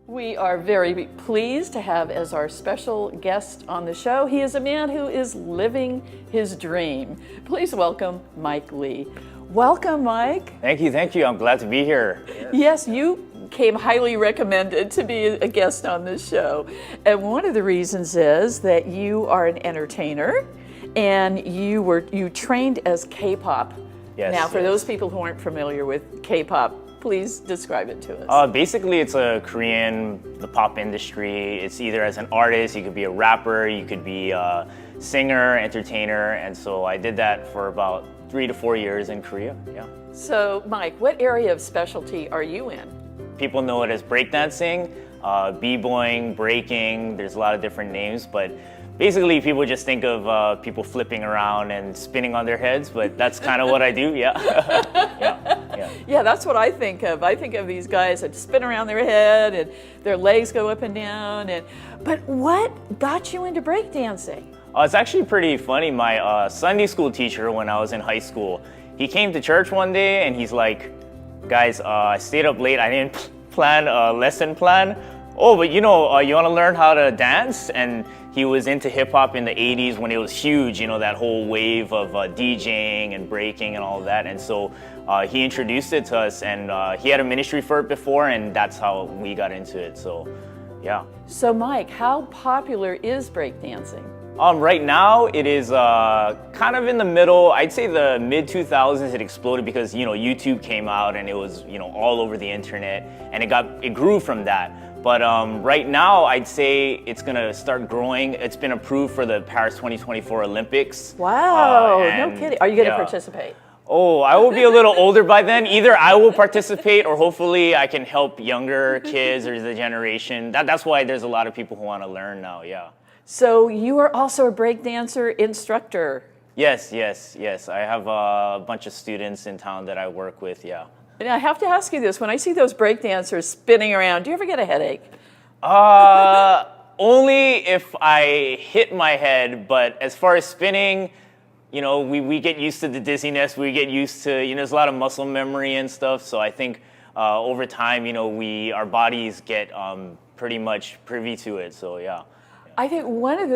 We are very pleased to have as our special guest on the show. He is a man who is living his dream. Please welcome Mike Lee. Welcome, Mike. Thank you. I'm glad to be here. Yes, you came highly recommended to be a guest on this show. And one of the reasons is that you are an entertainer and you trained as K-pop. Yes. Now, for those people who aren't familiar with K-pop, please describe it to us. Basically, it's the pop industry. It's either as an artist, you could be a rapper, you could be a singer, entertainer, and so I did that for about 3 to 4 years in Korea. Yeah. So, Mike, what area of specialty are you in? People know it as breakdancing, b-boying, breaking. There's a lot of different names, but basically people just think of people flipping around and spinning on their heads, but that's kind of what I do. Yeah. Yeah, that's what I think of. I think of these guys that spin around their head and their legs go up and down. But what got you into breakdancing? It's actually pretty funny. My Sunday school teacher, when I was in high school, he came to church one day and he's like, guys, I stayed up late. I didn't plan a lesson plan. Oh, but you want to learn how to dance? And he was into hip hop in the 80s when it was huge, that whole wave of DJing and breaking and all of that. And so he introduced it to us, and he had a ministry for it before, and that's how we got into it. So, yeah. So, Mike, how popular is breakdancing? Right now, it is kind of in the middle. I'd say the mid-2000s it exploded because, YouTube came out and it was, all over the internet, and it grew from that. But right now, I'd say it's gonna start growing. It's been approved for the Paris 2024 Olympics. Wow, no kidding. Are you gonna participate? Oh, I will be a little older by then. Either I will participate or hopefully I can help younger kids or the generation. That's why there's a lot of people who want to learn now, yeah. So you are also a breakdancer instructor? Yes. I have a bunch of students in town that I work with, yeah. And I have to ask you this, when I see those breakdancers spinning around, do you ever get a headache? Only if I hit my head, but as far as spinning, we get used to the dizziness, we get used to, there's a lot of muscle memory and stuff, so I think over time, our bodies get pretty much privy to it, so yeah. I think one of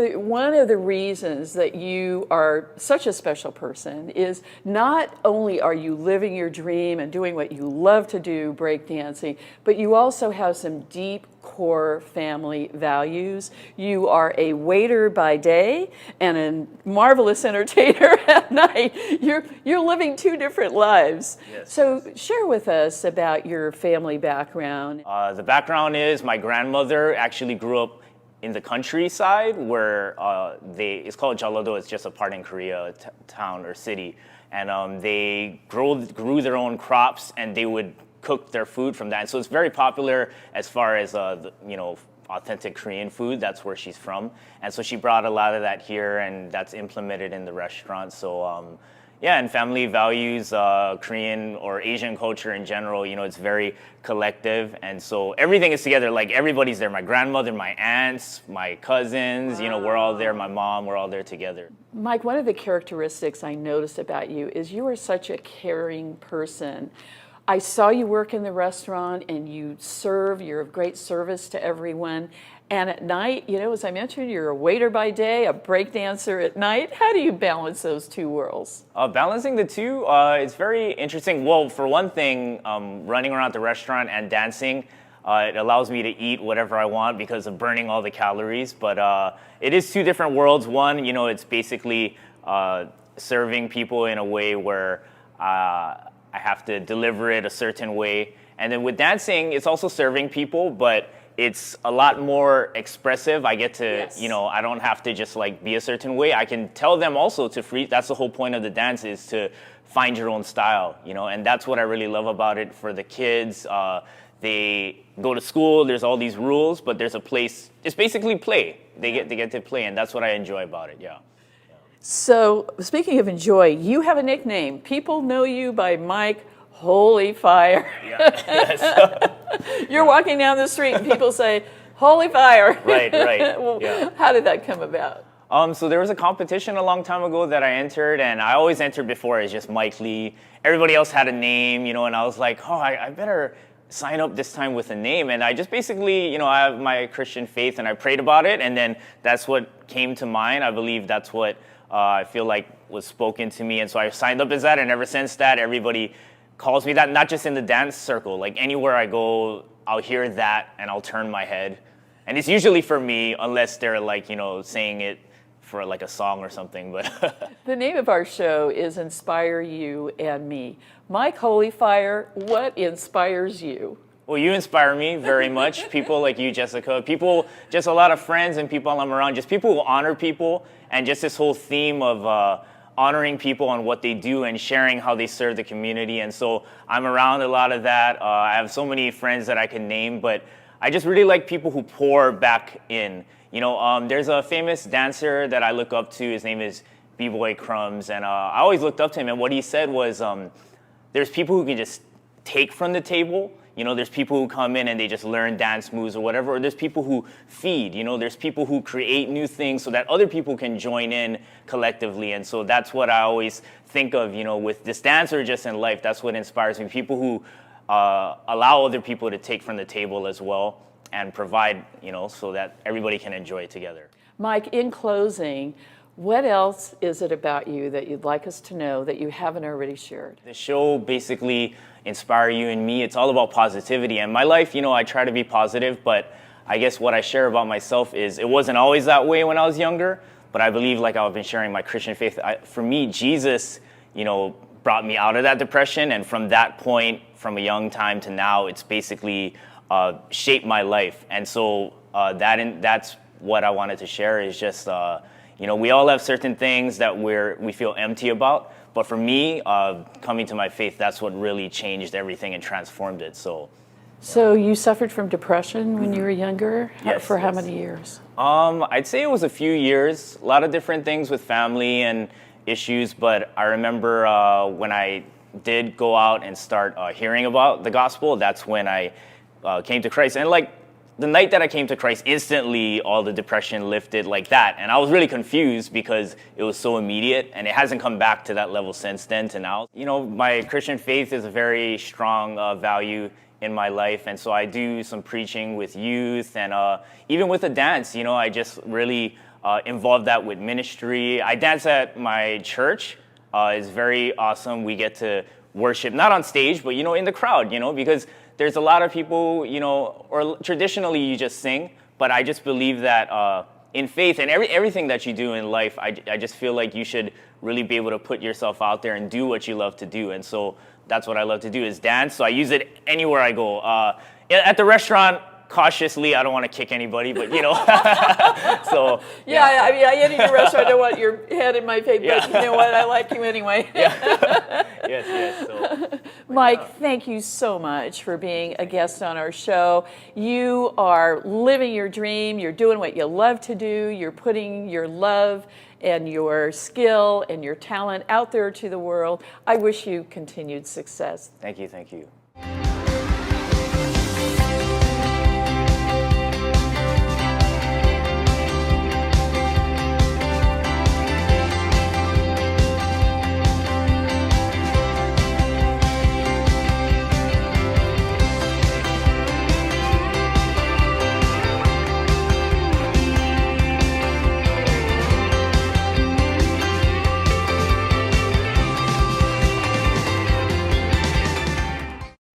the reasons that you are such a special person is not only are you living your dream and doing what you love to do, breakdancing, but you also have some deep core family values. You are a waiter by day and a marvelous entertainer at night. You're living two different lives. Yes. So share with us about your family background. The background is my grandmother actually grew up in the countryside where it's called Jeolledo. It's just a part in Korea, town or city, and they grew their own crops and they would cook their food from that. And so it's very popular as far as authentic Korean food. That's where she's from, and so she brought a lot of that here, and that's implemented in the restaurant. So. Yeah, and family values Korean or Asian culture in general, it's very collective. And so everything is together, like everybody's there. My grandmother, my aunts, my cousins, we're all there. My mom, we're all there together. Mike, one of the characteristics I noticed about you is you are such a caring person. I saw you work in the restaurant and you're of great service to everyone. And at night, as I mentioned, you're a waiter by day, a breakdancer at night. How do you balance those two worlds? Balancing the two, it's very interesting. Well, for one thing, running around the restaurant and dancing, it allows me to eat whatever I want because of burning all the calories. But it is two different worlds. One, it's basically serving people in a way where I have to deliver it a certain way. And then with dancing, it's also serving people, but it's a lot more expressive. I get to, yes. I don't have to just be a certain way. I can tell them also to free. That's the whole point of the dance, is to find your own style, and that's what I really love about it for the kids. They go to school, there's all these rules, but there's a place, it's basically play. They get to play, and that's what I enjoy about it, yeah. So speaking of enjoy, you have a nickname. People know you by Mike Holy Fire. Yeah. Yes. You're walking down the street and people say, Holy Fire. Right. Well, yeah. How did that come about? So there was a competition a long time ago that I entered, and I always entered before as just Mike Lee. Everybody else had a name, and I was like, I better sign up this time with a name. And I just basically, I have my Christian faith and I prayed about it. And then that's what came to mind. I believe that's what I feel like was spoken to me. And so I signed up as that. And ever since that, everybody calls me that, not just in the dance circle. Like anywhere I go, I'll hear that and I'll turn my head. And it's usually for me, unless they're like, saying it for like a song or something. But The name of our show is Inspire You and Me. Mike Holyfire, what inspires you? Well, you inspire me very much. People like you, Jessica. People, just a lot of friends and people I'm around. Just people who honor people, and just this whole theme of honoring people on what they do and sharing how they serve the community. And so I'm around a lot of that. I have so many friends that I can name, but I just really like people who pour back in. There's a famous dancer that I look up to. His name is Bboy Crumbs, and I always looked up to him. And what he said was, there's people who can just take from the table. There's people who come in and they just learn dance moves or whatever. Or there's people who feed. There's people who create new things so that other people can join in collectively. And so that's what I always think of, with this dance or just in life. That's what inspires me. People who allow other people to take from the table as well and provide, so that everybody can enjoy it together. Mike, in closing, what else is it about you that you'd like us to know that you haven't already shared? The show basically Inspire You and Me. It's all about positivity. And my life, I try to be positive, but I guess what I share about myself is it wasn't always that way when I was younger, but I believe, like I've been sharing my Christian faith, for me, Jesus, brought me out of that depression. And from that point, from a young time to now, it's basically shaped my life. And so that's what I wanted to share is just, we all have certain things that we feel empty about. But for me, coming to my faith, that's what really changed everything and transformed it. So you suffered from depression when you were younger? Yes, For how yes. many years? I'd say it was a few years, a lot of different things with family and issues. But I remember when I did go out and start hearing about the gospel, that's when I came to Christ. And like the night that I came to Christ, instantly all the depression lifted like that. And I was really confused because it was so immediate and it hasn't come back to that level since then to now. My Christian faith is a very strong value in my life. And so I do some preaching with youth and even with the dance, I just really involve that with ministry. I dance at my church. It's very awesome. We get to worship, not on stage, but, in the crowd, because there's a lot of people, or traditionally you just sing, but I just believe that in faith and everything that you do in life, I just feel like you should really be able to put yourself out there and do what you love to do. And so that's what I love to do is dance. So I use it anywhere I go. At the restaurant, cautiously, I don't want to kick anybody, but so. Yeah, I mean, I ate in your restaurant, I don't want your head in my face, but you know what, I like you anyway. Yes. So, Mike, thank you so much for being a guest on our show. You are living your dream, you're doing what you love to do, you're putting your love and your skill and your talent out there to the world. I wish you continued success. Thank you.